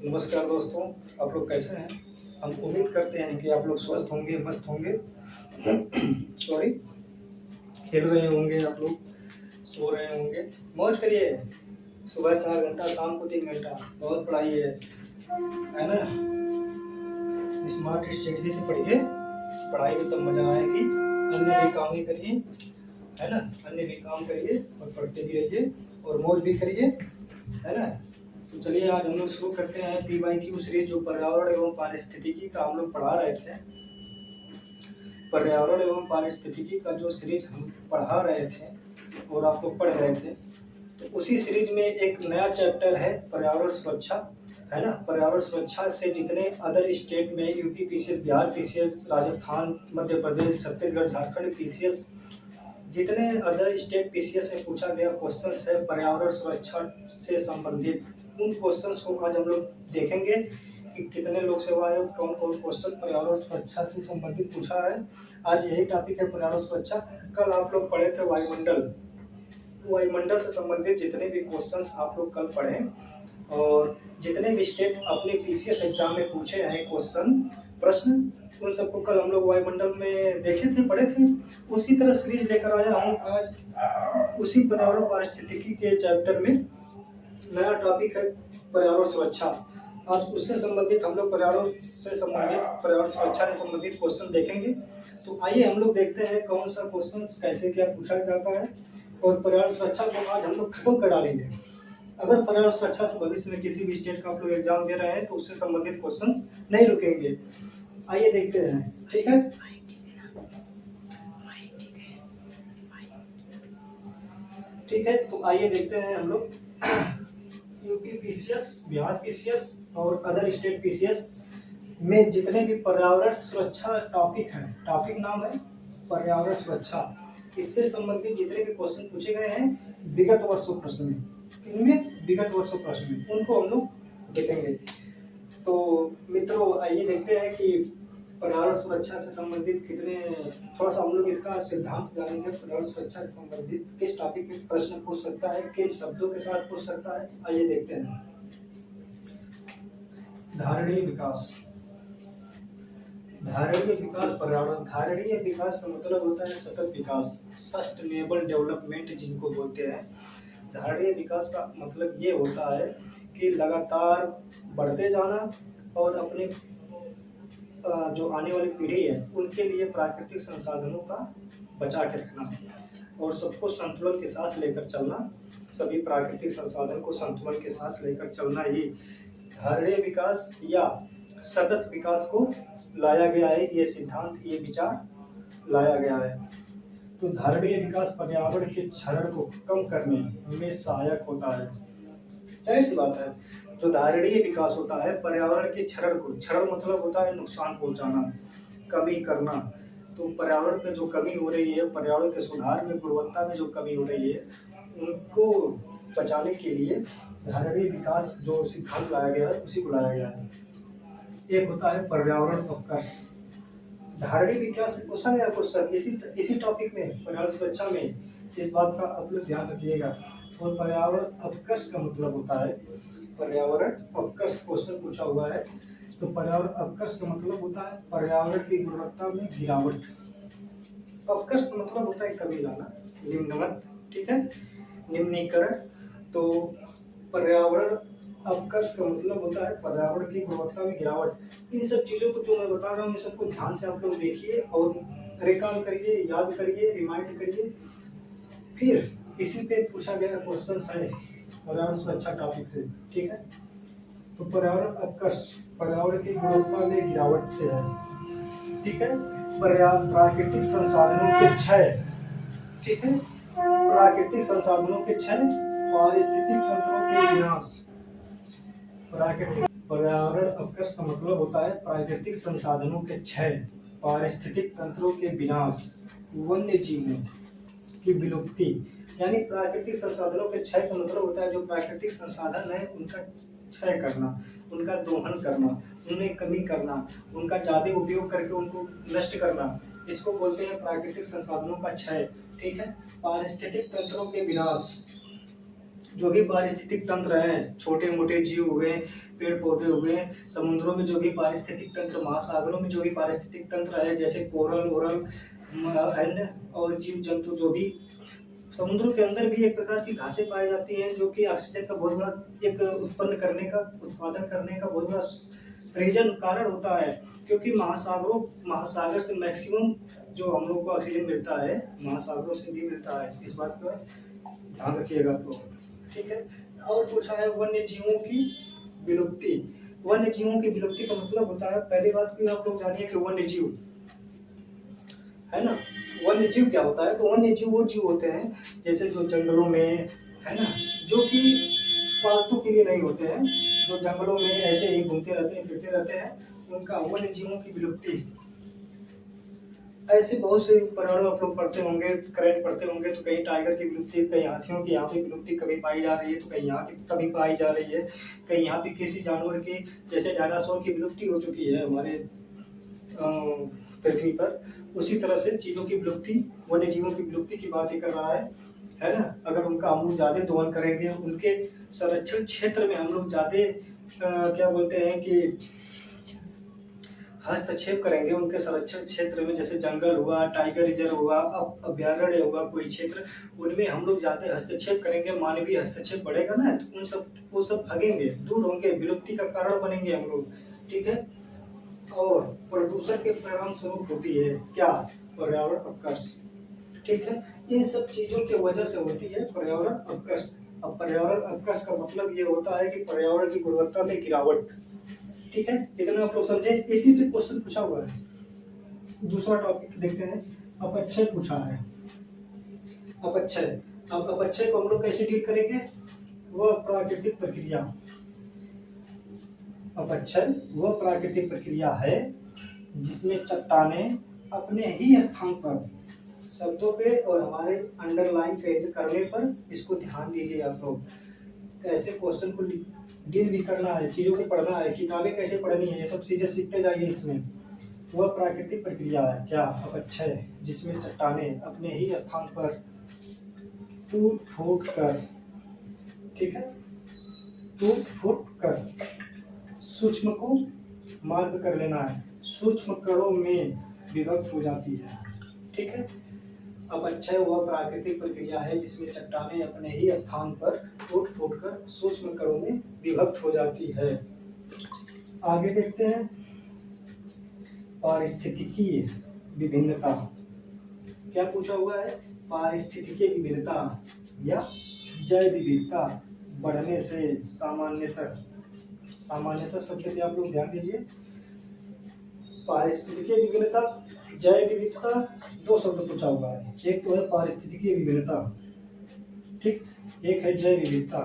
नमस्कार दोस्तों, आप लोग कैसे हैं? हम उम्मीद करते हैं कि आप लोग स्वस्थ होंगे, मस्त होंगे। सॉरी, खेल रहे होंगे आप लोग, सो रहे होंगे। मौज करिए। सुबह 4 घंटा, शाम को 3 घंटा, बहुत पढ़ाई है ना? स्मार्ट स्ट्रेटजी से पढ़िए, पढ़ाई में तब मजा आएगी। अन्य भी काम ही करिए, है ना? अन्य भी काम करिए और पढ़ते भी रहिए और मौज भी करिए, है ना? तो चलिए आज हम लोग शुरू करते हैं PYQ सीरीज, जो पर्यावरण एवं पारिस्थितिकी का हम लोग पढ़ा रहे थे। पर्यावरण एवं पारिस्थितिकी का जो सीरीज हम पढ़ा रहे थे और आप लोग पढ़ रहे थे, तो उसी सीरीज में एक नया चैप्टर है पर्यावरण सुरक्षा, है ना? पर्यावरण सुरक्षा से जितने अदर स्टेट में UP PCS, Bihar PCS, Rajasthan, Madhya Pradesh, Chhattisgarh, Jharkhand PCS, जितने अदर स्टेट PCS में पूछा गया क्वेश्चंस है पर्यावरण सुरक्षा से संबंधित, उन क्वेश्चंस को आज हम लोग देखेंगे कि कितने लोग से हुआ है, कौन कौन क्वेश्चन पर्यावरण सुरक्षा से संबंधित पूछा है। आज यही टॉपिक है पर्यावरण सुरक्षा। कल आप लोग पढ़े थे वायुमंडल, वायुमंडल से संबंधित जितने भी क्वेश्चंस आप लोग कल पढ़े और जितने भी स्टेट अपने PCS एग्जाम में पूछे हैं क्वेश्चन, प्रश्न, उन सबको कल हम लोग वायुमंडल में देखे थे, पढ़े थे। उसी तरह सीरीज लेकर आया हूँ आज, उसी पर्यावरण पारिस्थितिकी के चैप्टर में नया टॉपिक है पर्यावरण सुरक्षा। आज उससे संबंधित हम लोग पर्यावरण सुरक्षा से संबंधित क्वेश्चन देखेंगे। तो आइए हम लोग देखते हैं कौन सा क्वेश्चन कैसे क्या पूछा जाता है और पर्यावरण सुरक्षा को आज हम लोग खत्म कर डालेंगे। अगर पर्यावरण सुरक्षा से भविष्य में किसी भी स्टेट का आप लोग एग्जाम दे रहे हैं तो उससे संबंधित क्वेश्चन नहीं रुकेंगे। आइए देखते हैं, ठीक है? ठीक है, तो आइए देखते हैं हम लोग यूपी PCS, बिहार PCS और अदर स्टेट PCS में जितने भी पर्यावरण सुरक्षा टॉपिक है, टॉपिक नाम है पर्यावरण सुरक्षा, इससे संबंधित जितने भी क्वेश्चन पूछे गए हैं विगत वर्षों प्रश्न में, इनमें विगत वर्षों प्रश्न में, उनको हम लोग देखेंगे। तो मित्रों आइए देखते हैं कि पर्यावरण सुरक्षा से संबंधित कितने, थोड़ा सा हम लोग इसका सिद्धांत जानेंगे। पर्यावरण सुरक्षा से संबंधित किस टॉपिक में प्रश्न पूछ सकता है, किन शब्दों के साथ पूछ सकता है, आइए देखते हैं। धारणीय विकास, धारणीय विकास पर्यावरण, धारणीय विकास का मतलब होता है सतत विकास, सस्टेनेबल डेवलपमेंट जिनको बोलते हैं। धारणीय विकास का मतलब ये होता है कि लगातार बढ़ते जाना और अपने जो आने वाली पीढ़ी है उनके लिए प्राकृतिक संसाधनों का बचा के रखना और सबको संतुलन के साथ लेकर चलना, सभी प्राकृतिक संसाधन को संतुलन के साथ लेकर चलना ही धारणीय विकास या सतत विकास को लाया गया है। ये सिद्धांत, ये विचार लाया गया है। तो धारणीय विकास पर्यावरण के क्षरण को कम करने में सहायक होता है। जाहिर सी बात है, जो धारणीय विकास होता है पर्यावरण के क्षरण को, क्षरण मतलब होता है नुकसान पहुंचाना, कमी करना। तो पर्यावरण में जो कमी हो रही है, पर्यावरण के सुधार में, गुणवत्ता में जो कमी हो रही है, उनको बचाने के लिए धारणीय विकास जो सिद्धांत लाया गया है उसी को लाया गया है। एक होता है पर्यावरण अवकर्ष। धारणीय विकास क्वेश्चन या क्वेश्चन इसी टॉपिक में पर्यावरण सुरक्षा में, इस बात का आप लोग ध्यान रखिएगा। और पर्यावरण अवकर्ष का मतलब होता है, पर्यावरण अवकर्ष क्वेश्चन पूछा हुआ है, तो पर्यावरण अवकर्ष का मतलब होता है पर्यावरण की गुणवत्ता में गिरावट। अवकर्ष का मतलब होता है कमी लाना, निम्नवत, ठीक है, निम्नीकरण। तो पर्यावरण अवकर्ष का मतलब होता है पर्यावरण की गुणवत्ता में गिरावट। इन सब चीजों को जो मैं बता रहा हूँ, इन सबको ध्यान से आप लोग देखिए और रिकॉल करिए, याद करिए, रिमाइंड करिए। फिर इसी पे पूछा गया क्वेश्चन है पर्यावरण सुरक्षा टॉपिक से, ठीक है? तो पर्यावरण अवकर्ष पर्यावरण की गुणवत्ता में गिरावट से है, ठीक है? प्राकृतिक संसाधनों के क्षय, ठीक है, प्राकृतिक संसाधनों के क्षय, पारिस्थितिक तंत्रों के विनाश। पर्यावरण अवकर्ष का मतलब होता है प्राकृतिक संसाधनों के क्षय, पारिस्थितिक तंत्रों के विनाश, वन्य जीवों की विलुप्ति। यानी प्राकृतिक संसाधनों के क्षय का मतलब होता है जो प्राकृतिक संसाधन है उनका क्षय करना, उनका दोहन करना, उनमें कमी करना, उनका ज्यादा उपयोग करके उनको नष्ट करना, इसको बोलते हैं प्राकृतिक संसाधनों का क्षय, ठीक है? पारिस्थितिक तंत्रों के विनाश, जो भी पारिस्थितिक तंत्र हैं, छोटे मोटे जीव हुए, पेड़ पौधे हुए, समुद्रों में जो भी पारिस्थितिक तंत्र, महासागरों में जो भी पारिस्थितिक तंत्र है, जैसे कोरल ओरल अन्य और जीव जंतु, जो भी समुद्रों के अंदर भी एक प्रकार की घासें पाई जाती हैं, जो कि ऑक्सीजन का बहुत बड़ा एक उत्पादन करने का बहुत बड़ा रीजन कारण होता है। क्योंकि महासागर से मैक्सिमम जो हम लोग को ऑक्सीजन मिलता है, महासागरों से भी मिलता है। इस बात का ध्यान रखिएगा आप लोग, ठीक है। और पूछा है वन्य जीवों की विलुप्ति। वन्य जीवों की विलुप्ति का मतलब होता है, पहली बात की आप लोग जानिए कि वन्य जीव है ना, वन्य जीव क्या होता है? तो वन्य जीव वो जीव होते हैं जैसे जो जंगलों में है ना, जो कि पालतू के लिए नहीं होते हैं, जो जंगलों में ऐसे ही घूमते रहते हैं, फिरते रहते हैं, उनका वन्य जीवों की विलुप्ति। ऐसे बहुत से पर्यावरण आप लोग पढ़ते होंगे, करंट पढ़ते होंगे, तो कहीं टाइगर की विलुप्ति, कहीं हाथियों की यहाँ पे विलुप्ति कभी पाई जा रही है, तो कहीं यहाँ की कभी पाई जा रही है, कहीं यहाँ पे किसी जानवर की, जैसे डायनासोर की विलुप्ति हो चुकी है हमारे पृथ्वी पर। उसी तरह से चीजों की विलुप्ति, वन्य जीवों की विलुप्ति की बात ही कर रहा है ना। अगर उनका हम लोग ज्यादा दोहन करेंगे, उनके संरक्षण क्षेत्र में हम लोग ज्यादा क्या बोलते हैं कि हस्तक्षेप करेंगे, उनके संरक्षण क्षेत्र में, जैसे जंगल हुआ, टाइगर रिजर्व हुआ, अभ्यारण्य हुआ, कोई क्षेत्र, उनमें हम लोग ज्यादा हस्तक्षेप करेंगे, मानवीय हस्तक्षेप बढ़ेगा ना, तो वो सब भागेंगे, दूर होंगे, विलुप्ति का कारण बनेंगे हम लोग, ठीक है। और प्रदूषण के परिणाम स्वरूप होती है क्या? पर्यावरण अपकर्ष, ठीक है। इन सब चीजों की वजह से होती है पर्यावरण अपकर्ष। अब पर्यावरण अपकर्ष का मतलब ये होता है कि पर्यावरण की गुणवत्ता में गिरावट, ठीक है। इतना आप लोग समझे। इसी पे क्वेश्चन पूछा हुआ है। दूसरा टॉपिक देखते हैं, अपक्षय पूछा है। अपक्षय, अब अपक्षय को हम लोग कैसे डील करेंगे? वह प्राकृतिक प्रक्रिया, अपक्षय वह प्राकृतिक प्रक्रिया है जिसमें चट्टानें अपने ही स्थान पर, शब्दों पे और हमारे अंडरलाइन करने पर, इसको ध्यान दीजिए आप लोग। ऐसे क्वेश्चन को डील भी करना है, चीजों को पढ़ना है, किताबें कैसे पढ़नी है, ये सब चीजें सीखते जाइए इसमें। वह प्राकृतिक प्रक्रिया है क्या? अपक्षय, जिसमें चट्टानें अपने ही स्थान पर टूट फूट कर, ठीक है, टूट फूट कर सूक्ष्म को मार्ग कर लेना है, सूक्ष्म कणों में विभक्त हो जाती है, ठीक है। अपक्षय वह प्राकृतिक प्रक्रिया है जिसमें चट्टानें अपने ही स्थान पर टूट फूट कर सूक्ष्म कणों में विभक्त हो जाती है। आगे देखते हैं, पारिस्थितिकीय विभिन्नता। क्या पूछा हुआ है? पारिस्थितिकीय विभिन्नता या जैव विविधता बढ़ने से सामान्यतः शब्द पे आप लोग ध्यान दीजिए। पारिस्थितिकीय विभिन्नता, जैव विविधता, दो शब्द पूछा हुआ है। एक तो है पारिस्थितिकीय विभिन्नता, ठीक, एक है जैव विविधता।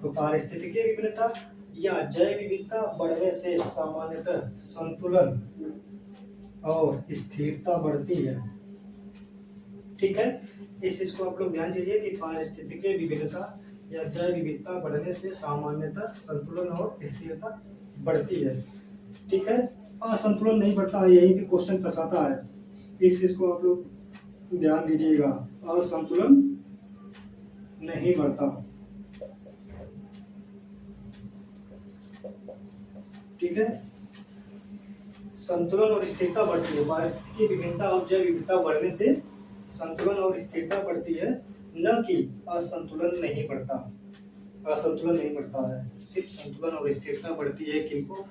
तो पारिस्थितिकीय विभिन्नता या जैव विविधता बढ़ने से सामान्यतः संतुलन और स्थिरता बढ़ती है, ठीक है। इस चीज को आप लोग ध्यान दीजिए कि पारिस्थितिकीय विभिन्नता या जैव विविधता बढ़ने से सामान्यतः संतुलन और स्थिरता बढ़ती है, ठीक है। असंतुलन नहीं बढ़ता है, यही भी क्वेश्चन फंसाता है, इस चीज को आप लोग ध्यान दीजिएगा। असंतुलन नहीं बढ़ता, ठीक है। संतुलन और स्थिरता बढ़ती है। पारिस्थितिकी विभिन्नता और जैव विविधता बढ़ने से संतुलन और स्थिरता बढ़ती है, न कि असंतुलन नहीं बढ़ता। असंतुलन नहीं बढ़ता है, सिर्फ संतुलन और स्थिरता बढ़ती है। किनको?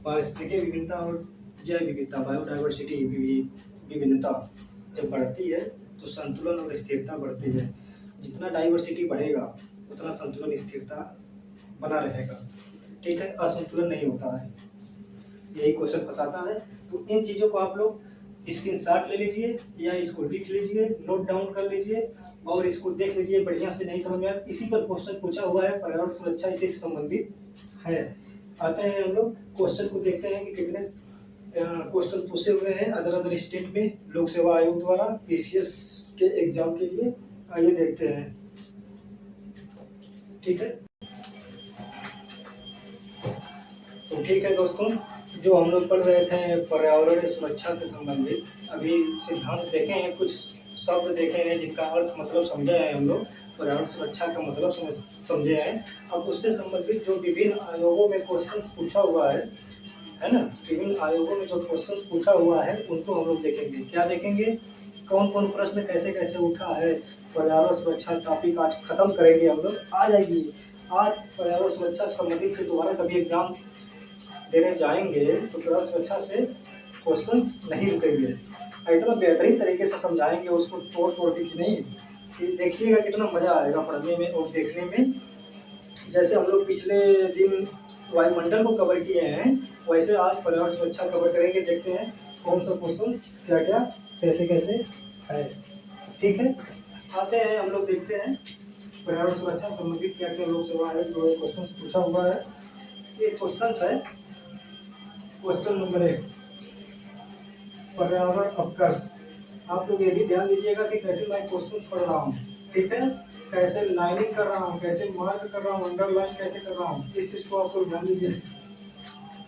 पारिस्थितिकी विभिन्नता और जैव विविधता, बायोडाइवर्सिटी विभिन्नता जब बढ़ती है तो संतुलन और स्थिरता बढ़ती है। जितना डाइवर्सिटी बढ़ेगा उतना संतुलन स्थिरता बना रहेगा, ठीक है। असंतुलन नहीं होता है, यही क्वेश्चन फंसाता है। तो इन चीजों को आप लोग स्क्रीनशॉट ले लीजिए या इसको लिख लीजिए, नोट डाउन कर लीजिए और इसको देख लीजिए बढ़िया से। नहीं समझ में आया, इसी पर क्वेश्चन पूछा हुआ है, पर्यावरण सुरक्षा इसी से संबंधित है। आते हैं हम लोग क्वेश्चन को देखते हैं कि कितने क्वेश्चन पूछे हुए हैं अदर स्टेट में लोक सेवा आयोग द्वारा पीसीएस के एग्जाम के लिए। आइए देखते हैं, ठीक है। तो ठीक है दोस्तों, जो हम लोग पढ़ रहे थे पर्यावरण सुरक्षा से संबंधित, अभी सिद्धांत देखे हैं, कुछ शब्द देखे हैं जिनका अर्थ मतलब समझे हैं हम लोग। पर्यावरण सुरक्षा का मतलब समझे हैं। अब उससे संबंधित जो विभिन्न आयोगों में क्वेश्चंस पूछा हुआ है ना, विभिन्न आयोगों में जो क्वेश्चंस पूछा हुआ है उनको हम लोग देखेंगे। क्या देखेंगे? कौन कौन प्रश्न कैसे कैसे उठा है। पर्यावरण सुरक्षा टॉपिक आज खत्म करेंगे हम लोग। आ जाइए, आज पर्यावरण सुरक्षा से संबंधित फिर दोबारा कभी एग्जाम देने जाएंगे तो पर्यावरण सुरक्षा से क्वेश्चंस नहीं रुकेंगे। इतना बेहतरीन तरीके से समझाएंगे उसको तोड़ तोड़ के कि नहीं, कि देखिएगा कितना मजा आएगा पढ़ने में और देखने में। जैसे हम लोग पिछले दिन वायुमंडल को कवर किए हैं, वैसे आज पर्यावरण सुरक्षा कवर करेंगे। देखते हैं कौन सा क्वेश्चंस क्या क्या कैसे कैसे है। ठीक है, आते हैं हम लोग देखते हैं पर्यावरण सुरक्षा संबंधित क्या क्या लोक सेवा है जो क्वेश्चंस पूछा हुआ है। ये क्वेश्चंस है। क्वेश्चन नंबर 1, पर्यावरण अपकर्ष। आप लोग ये भी ध्यान दीजिएगा कि कैसे मैं क्वेश्चन पढ़ रहा हूँ। ठीक है, कैसे लाइनिंग कर रहा हूँ, कैसे मार्क कर रहा हूँ, अंडरलाइन कैसे कर रहा हूँ, इस चीज को आप लोग ध्यान दीजिए।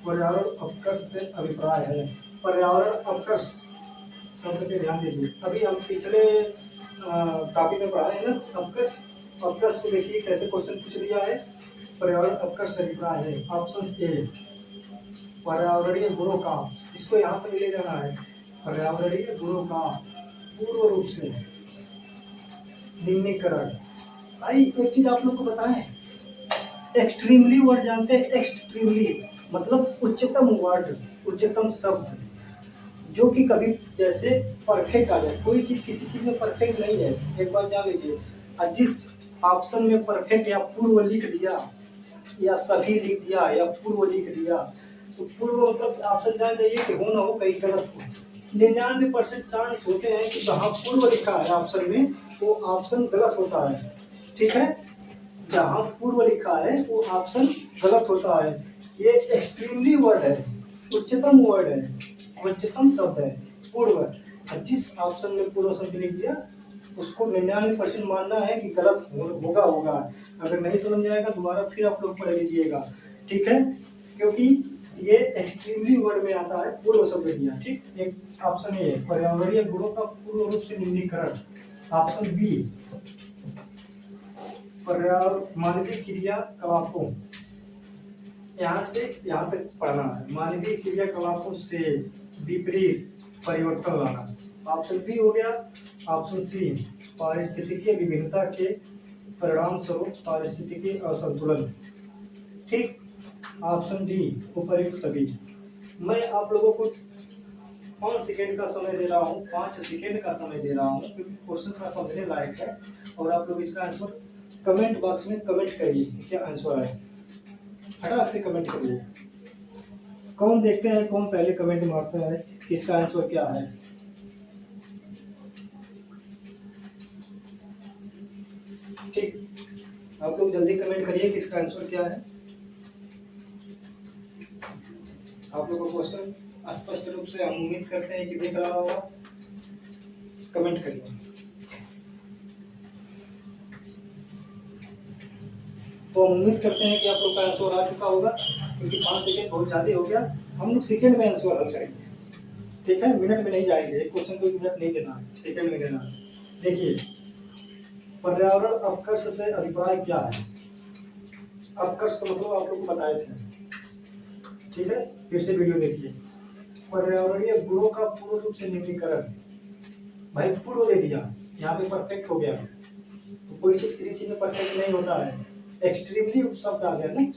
पर्यावरण अपकर्ष से अभिप्राय है। पर्यावरण अपकर्ष शब्द पे ध्यान दीजिए। अभी हम पिछले टॉपिक में पढ़ा है ना अपकर्ष। अपकर्ष को देखिए कैसे क्वेश्चन पूछ लिया है। पर्यावरण अपकर्ष से अभिप्राय है। ऑप्शन ए, पर्यावरणीय गुणों का, इसको यहाँ पर ले जाना है। पर्यावरणीय गुणों का पूर्ण रूप से निम्नीकरण। भाई एक चीज आप लोग को बताएं, एक्सट्रीमली वर्ड जानते हैं? एक्सट्रीमली मतलब उच्चतम वर्ड, उच्चतम शब्द, जो कि कभी जैसे परफेक्ट आ जाए। कोई चीज किसी चीज में परफेक्ट नहीं है, एक बार जान लीजिए। और जिस ऑप्शन में परफेक्ट या पूर्व लिख दिया या सभी लिख दिया या पूर्व लिख दिया, तो पूर्व मतलब ऑप्शन जान जाइए कि हो ना हो कहीं गलत हो। 99% चांस होते हैं कि जहाँ पूर्व लिखा है ऑप्शन में वो ऑप्शन गलत होता है। ठीक है, जहाँ पूर्व लिखा है वो ऑप्शन गलत होता है। ये एक्सट्रीमली वर्ड है, उच्चतम वर्ड है, उच्चतम शब्द है पूर्व। जिस ऑप्शन में पूर्व शब्द लिख दिया उसको 99% मानना है कि गलत होगा। अगर नहीं समझ में आएगा दोबारा फिर आप लोग पढ़ लीजिएगा। ठीक है, क्योंकि ये एक्सट्रीमली वर्ड में आता है पूर्व शब्द दिया। ठीक, एक ऑप्शन ए पर्यावरणीय गुणों का पूर्ण रूप से निम्नीकरण। ऑप्शन बी, पर्यावरण मानवीय क्रियाकलापों, यहाँ से यहाँ तक पढ़ना है। मानवीय क्रियाकलापों से विपरीत परिवर्तन लाना। ऑप्शन बी हो गया। ऑप्शन सी, पारिस्थितिकीय विभिन्नता के परिणाम स्वरूप पारिस्थितिकीय असंतुलन। ठीक, ऑप्शन डी उपर्युक्त सभी। मैं आप लोगों को 5 सेकेंड का समय दे रहा हूँ, 5 सेकेंड का समय दे रहा हूँ, क्योंकि क्वेश्चन का समझने लायक है। और आप लोग इसका आंसर कमेंट बॉक्स में कमेंट करिए क्या आंसर है, फटाक से कमेंट करिए। कौन देखते हैं कौन पहले कमेंट मारता है कि इसका आंसर क्या है। ठीक, आप लोग जल्दी कमेंट करिए कि इसका आंसर क्या है। आप लोगों को क्वेश्चन स्पष्ट रूप से हम उम्मीद करते हैं कि दिख रहा होगा। कमेंट करिए। तो हम उम्मीद करते हैं कि आप लोग का आंसर आ चुका होगा, क्योंकि 5 सेकेंड बहुत ज्यादा हो गया। हम लोग सेकेंड में आंसर हल करेंगे। ठीक है, मिनट में नहीं जाएंगे, एक क्वेश्चन को मिनट नहीं देना, सेकेंड में देना। देखिए, पर्यावरण अपकर्ष से अभिप्राय क्या है। अपकर्ष का मतलब आप लोग को बताए थे। ठीक है, फिर से वीडियो देखिए। पर्यावरणीय गुणों का पूर्ण रूप से निम्नीकरण। भाई पूर्व दे दिया, यहाँ पे परफेक्ट हो गया। तो कोई चीज किसी चीज में परफेक्ट नहीं होता है। एक्सट्रीमली शब्द आ गया ना,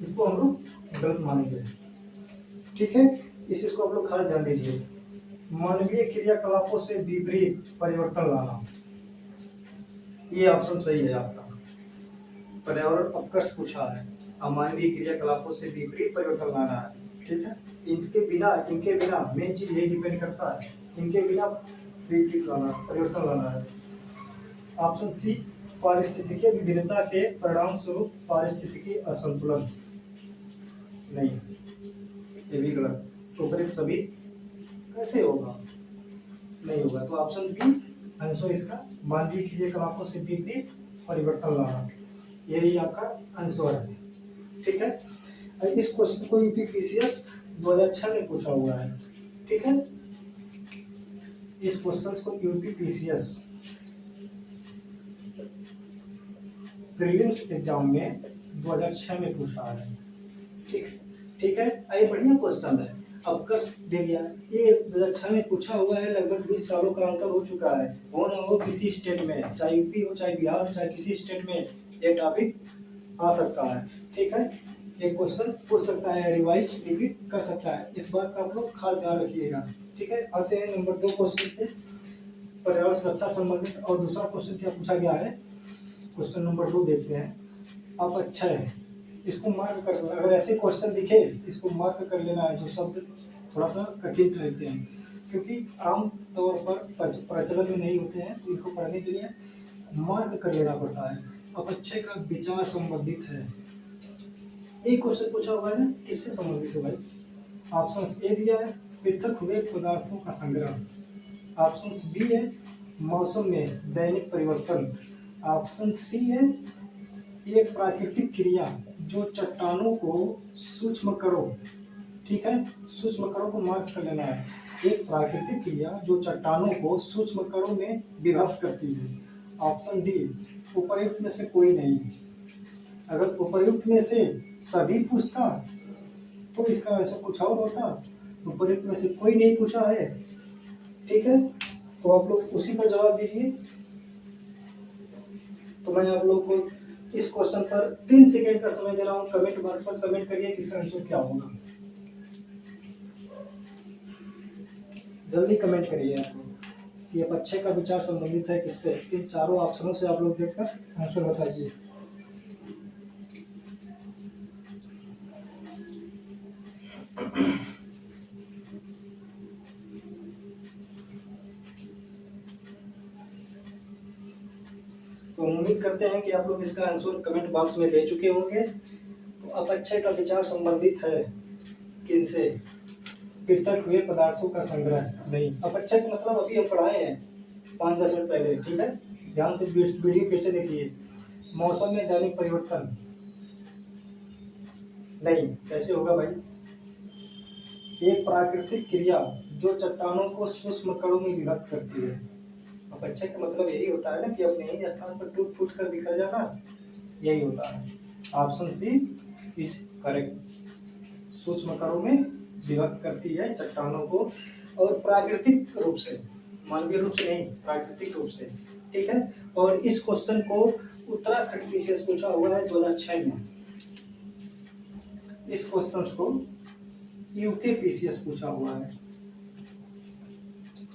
इसको हम लोग गलत मानेंगे। ठीक है, इस चीज को आप लोग खास ध्यान दीजिए। मानवीय क्रियाकलापों से विपरीत परिवर्तन लाना, ये ऑप्शन सही है आपका। पर्यावरण अपकर्ष पूछा है, अमानवीय क्रियाकलापों से विपरीत परिवर्तन लाना है। ठीक है, इनके बिना मेन चीज यही डिपेंड करता है, इनके बिना विपरीत लाना, परिवर्तन लाना है। ऑप्शन सी, पारिस्थितिकीय विभिन्नता के परिणाम स्वरूप पारिस्थितिकीय असंतुलन। नहीं, ये भी गलत। तो फिर सभी कैसे होगा, नहीं होगा। तो ऑप्शन बी आंसर इसका, मानवीय क्रियाकलापों से विपरीत परिवर्तन लाना, यही आपका आंसर है। ठीक है, इस क्वेश्चन को यूपीपीसीएस 2006 में पूछा हुआ है। ठीक है, इस क्वेश्चन को यूपीपीसीएस प्रीलिम्स एग्जाम में 2006 में पूछा है। ठीक ठीक है, ये बढ़िया क्वेश्चन है। अब कस दे दिया, ये 2006 में पूछा हुआ है, लगभग 20 सालों का अंतर हो चुका है। हो ना हो किसी स्टेट में, चाहे यूपी हो चाहे बिहार हो, चाहे किसी स्टेट में ये टॉपिक आ सकता है। ठीक है, एक क्वेश्चन पूछ सकता है, रिवाइज रिपीट कर सकता है, इस बात का आप लोग खास ध्यान रखिएगा। ठीक है, आते हैं नंबर 2 क्वेश्चन पे, पर्यावरण सुरक्षा संबंधित। और दूसरा क्वेश्चन क्या पूछा गया है, क्वेश्चन नंबर 2 देखते हैं। अब अच्छा है, इसको मार्क कर लेना, अगर ऐसे क्वेश्चन दिखे इसको मार्क कर लेना है, जो शब्द थोड़ा सा कठिन रहते हैं क्योंकि आम तौर पर प्रचलन में नहीं होते हैं, तो इनको पढ़ने के लिए मार्क कर लेना पड़ता है। अपक्षय का विचार संबंधित है, एक क्वेश्चन पूछा हुआ है, किससे संबंधित है भाई? ऑप्शन ए दिया है, पृथक हुए पदार्थों का संग्रह। ऑप्शन बी है, मौसम में दैनिक परिवर्तन। ऑप्शन सी है, एक प्राकृतिक क्रिया जो चट्टानों को सूक्ष्म कणों, ठीक है, सूक्ष्म कणों को मार्क कर लेना है। एक प्राकृतिक क्रिया जो चट्टानों को सूक्ष्म कणों में विभक्त करती है। ऑप्शन डी, उपर्युक्त में से कोई नहीं। अगर उपर्युक्त में से सभी पूछता तो इसका ऐसा कुछ और होता, उपर्युक्त में से कोई नहीं पूछा है। ठीक है, तो आप लोग उसी पर जवाब दीजिए। तो मैं आप लोग को इस क्वेश्चन पर 3 सेकंड का समय दे रहा हूँ, कमेंट बॉक्स पर कमेंट करिए कि इसका आंसर क्या होगा। जल्दी कमेंट करिए आप लोग कि अपक्षय का विचार संबंधित है किससे। इन चारों ऑप्शनों से आप लोग देखकर आंसर बताइए। तो उम्मीद करते हैं कि आप लोग इसका आंसर कमेंट बॉक्स में दे चुके होंगे। तो अपक्षय का विचार संबंधित है किनसे? पृथक हुए पदार्थों का संग्रह नहीं। अपक्षय का मतलब अभी हम पढ़ाए हैं 5-10 मिनट पहले। ठीक है, ध्यान से वीडियो फिर से देखिए। मौसम में दैनिक परिवर्तन नहीं, कैसे होगा भाई? एक प्राकृतिक क्रिया जो चट्टानों को सूक्ष्म कणों में विभक्त करती है। अपक्षय का मतलब यही होता है ना कि अपने ही स्थान पर टूट फूट कर बिखर जाना, यही होता है। ऑप्शन सी इज करेक्ट, सूक्ष्म कणों में विभक्त करती है चट्टानों को, और प्राकृतिक रूप से, मानवीय रूप से नहीं, प्राकृतिक रूप से। ठीक है, और इस क्वेश्चन को उत्तराखंड पीसीएस पूछा हुआ है 2006 में। इस क्वेश्चन को यूके पीसीएस पूछा हुआ है,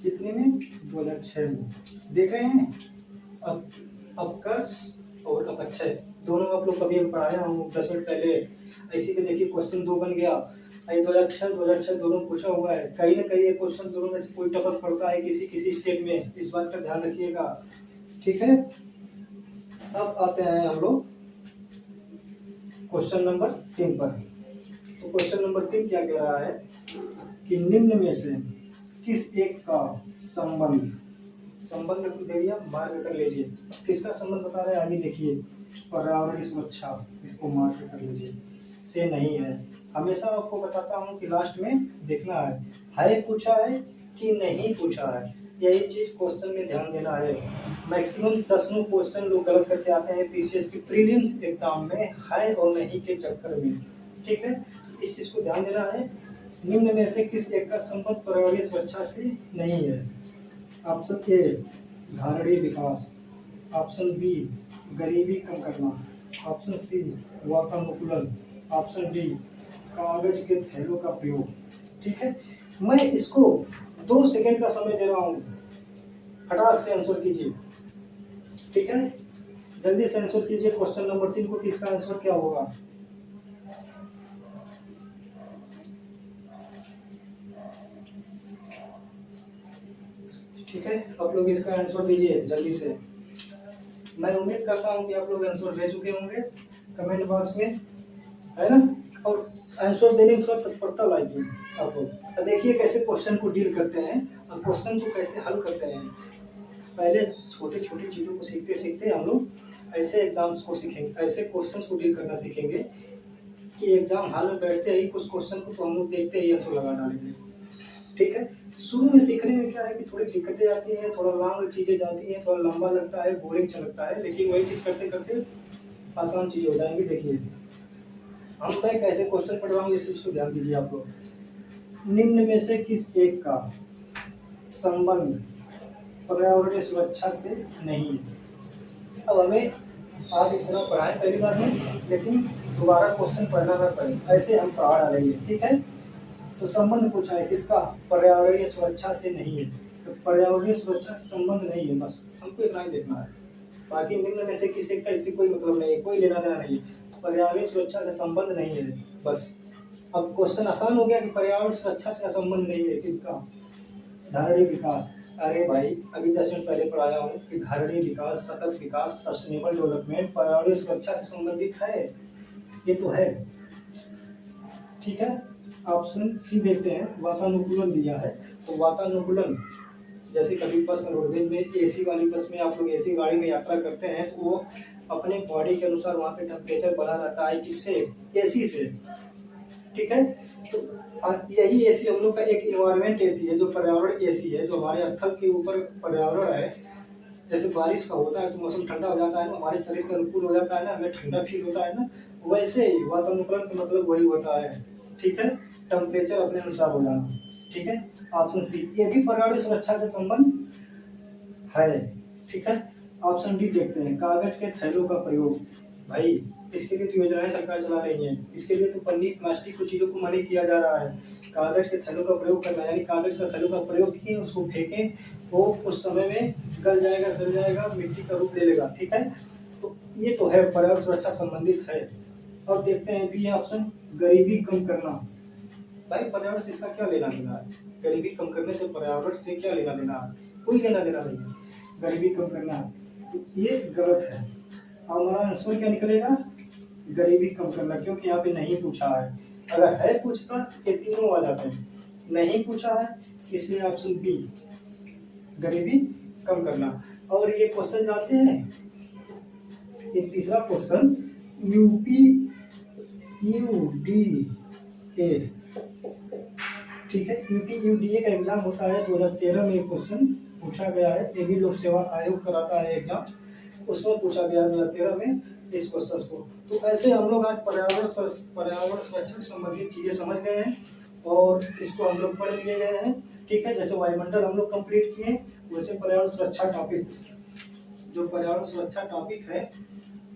कितने में? 2006 में। देख रहे हैं, अब अपकर्ष और अपक्षय दोनों आप लोग कभी पढ़ाया हूँ 10 मिनट पहले। ऐसे में देखिए क्वेश्चन 2 बन गया, 2006 दोनों पूछा हुआ है। कहीं ना कहीं ये क्वेश्चन दोनों में से कोई टपक पड़ता है किसी किसी स्टेट में, इस बात का ध्यान रखिएगा। ठीक है, अब आते हैं हम लोग क्वेश्चन नंबर 3 पर। तो क्वेश्चन नंबर 3 क्या कह रहा है कि निम्न में से किस एक का संबंध दे दिया, मार्क कर लीजिए। किसका संबंध बता रहे हैं आगे देखिए, पर्यावरण सुरक्षा, इसको मार्क कर लीजिए, से नहीं है। हमेशा आपको बताता हूँ कि लास्ट में देखना है पूछा है कि नहीं पूछा है, यही चीज क्वेश्चन में ध्यान देना है। मैक्सिमम 10 क्वेश्चन लोग गलत करके आते हैं पीसीएस की प्रीलिम्स एग्जाम में, है और नहीं के चक्कर में। ठीक है, इस चीज को ध्यान देना है। निम्न में से किस एक का संबंध पर्यावरणीय सुरक्षा से नहीं है? ऑप्शन ए धारणीय विकास, ऑप्शन बी गरीबी कम करना, ऑप्शन सी वातानुकूलन, ऑप्शन डी कागज के थैलों का प्रयोग। ठीक है, मैं इसको 2 सेकंड का समय दे रहा हूँ, फटाक से आंसर कीजिए। ठीक है, जल्दी से आंसर कीजिए। क्वेश्चन नंबर 3 को किसका आंसर क्या होगा? ठीक है, आप लोग इसका आंसर दीजिए जल्दी से। मैं उम्मीद करता हूं कि आप लोग आंसर दे चुके होंगे कमेंट बॉक्स में, है ना? और आंसर देने में थोड़ा तत्परता लाइए आप लोग। देखिए कैसे क्वेश्चन को डील करते हैं और क्वेश्चन को कैसे हल करते हैं। पहले छोटी छोटी चीज़ों को सीखते सीखते हम लोग ऐसे एग्जाम्स को सीखेंगे, ऐसे क्वेश्चन को डील करना सीखेंगे कि एग्जाम हॉल में बैठते ही कुछ क्वेश्चन को तो हम लोग देखते ही आंसर लगा डालेंगे। ठीक है, शुरू में सीखने में क्या है कि थोड़ी दिक्कतें आती हैं, थोड़ा लॉन्ग चीजें जाती हैं, थोड़ा लंबा लगता है, बोरिंग सा लगता है, लेकिन वही चीज करते करते आसान चीज हो जाएंगी। देखिए मैं एक ऐसे क्वेश्चन पढ़ रहा हूँ, इस चीज को ध्यान दीजिए आप लोग। निम्न में से किस एक का संबंध पर्यावरणीय सुरक्षा से नहीं है। अब हमें आप इतना पढ़ा है पहली बार में, लेकिन दोबारा क्वेश्चन पढ़ना ना पड़े, ऐसे हम पढ़ा डालेंगे, ठीक है। तो संबंध पूछा है किसका, पर्यावरणीय सुरक्षा से नहीं है। तो पर्यावरणीय सुरक्षा से संबंध नहीं है, बस हमको इतना ही देखना है। बाकी निम्न में से किसी का इससे कोई मतलब नहीं है, कोई लेना देना नहीं है। पर्यावरणीय सुरक्षा से संबंध नहीं है, बस। अब क्वेश्चन आसान हो गया कि पर्यावरण सुरक्षा से संबंध नहीं है किसका, धारणीय विकास। अरे भाई अभी 10 मिनट पहले पढ़ाया हूँ कि धारणीय विकास, सतत विकास, सस्टेनेबल डेवलपमेंट पर्यावरणीय सुरक्षा से संबंधित है, ये तो है, ठीक है। ऑप्शन सी देखते हैं, वातानुकूलन दिया है। तो वातानुकूलन, जैसे कभी बस रोडवेज में एसी वाली बस में आप लोग एसी गाड़ी में यात्रा करते हैं तो वो अपने बॉडी के अनुसार वहाँ पे टेम्परेचर बना रहता है, किससे, एसी से, ठीक है। तो यही एसी हम लोग का एक इन्वायरमेंट एसी है, जो पर्यावरण एसी है, जो हमारे स्थल के ऊपर पर्यावरण है। जैसे बारिश का होता है तो मौसम ठंडा हो जाता है ना, हमारे शरीर के अनुकूल हो जाता है ना, हमें ठंडा फील होता है ना, वैसे ही वातानुकूलन का मतलब वही होता है, ठीक है। टेम्परेचर अपने अनुसार हो जाना, ठीक है। ऑप्शन सी, ये भी पर्यावरण सुरक्षा से संबंध है, ठीक है। ऑप्शन डी देखते हैं, कागज के थैलों का प्रयोग। भाई इसके लिए तो योजनाएं सरकार चला रही है, इसके लिए तो पन्नी प्लास्टिक को चीजों को मना किया जा रहा है। कागज के थैलों का प्रयोग करना, यानी कागज का थैलों का प्रयोग किए उसको फेंकें, वो उस समय में गल जाएगा, सड़ जाएगा, मिट्टी का रूप ले लेगा, ठीक है। तो ये तो है, पर्यावरण सुरक्षा संबंधित है। अब देखते हैं बी ऑप्शन, गरीबी कम करना। भाई पर्यावरण से इसका क्या लेना देना है, गरीबी कम करने से पर्यावरण से क्या लेना देना है, कोई लेना देना नहीं है। गरीबी कम करना, तो ये गलत है। अब हमारा आंसर क्या निकलेगा, गरीबी कम करना, क्योंकि यहाँ पे नहीं पूछा है। अगर है पूछता तो ये तीनों आ जाते हैं, नहीं पूछा है, इसलिए ऑप्शन बी, गरीबी कम करना। और ये क्वेश्चन जानते हैं, ये तीसरा क्वेश्चन, यूपी यूडीए, ठीक है। यूपी यूडीए का एग्जाम होता है 2013 में, एक क्वेश्चन पूछा गया है, ये भी लोक सेवा आयोग कराता है एग्जाम, उसमें पूछा गया 2013 में इस क्वेश्चन को। तो ऐसे हम लोग आज पर्यावरण सुरक्षा से संबंधित चीजें समझ गए हैं और इसको हम लोग पढ़ लिए गए हैं, ठीक है। जैसे वायुमंडल हम लोग कंप्लीट किए, वैसे पर्यावरण सुरक्षा टॉपिक, जो पर्यावरण सुरक्षा टॉपिक है,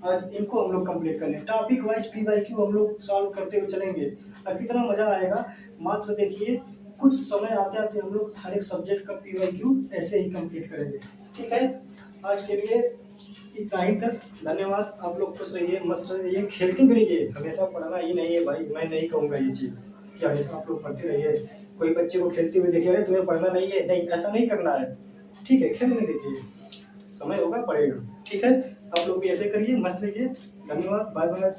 आज इनको हम लोग कंप्लीट कर लें। टॉपिक वाइज PYQ हम लोग सॉल्व करते हुए चलेंगे और कितना मजा आएगा। मात्र देखिए कुछ समय आते आते हम लोग हर एक सब्जेक्ट का PYQ ऐसे ही कंप्लीट करेंगे, ठीक है। आज के लिए इतना ही तक, धन्यवाद। आप लोग खुश रहिए, मस्त रहिए, खेलते भी रहिए, हमेशा पढ़ना ही नहीं है भाई। मैं नहीं कहूँगा ये चीज़ कि हमेशा आप लोग पढ़ते रहिए। कोई बच्चे को खेलते हुए देखे, तुम्हें पढ़ना नहीं है, नहीं, ऐसा नहीं करना है, ठीक है। खेलने दीजिए, समय होगा पढ़ेगा, ठीक है। आप लोग भी ऐसे करिए, मस्त रहिए, धन्यवाद, बाय बाय।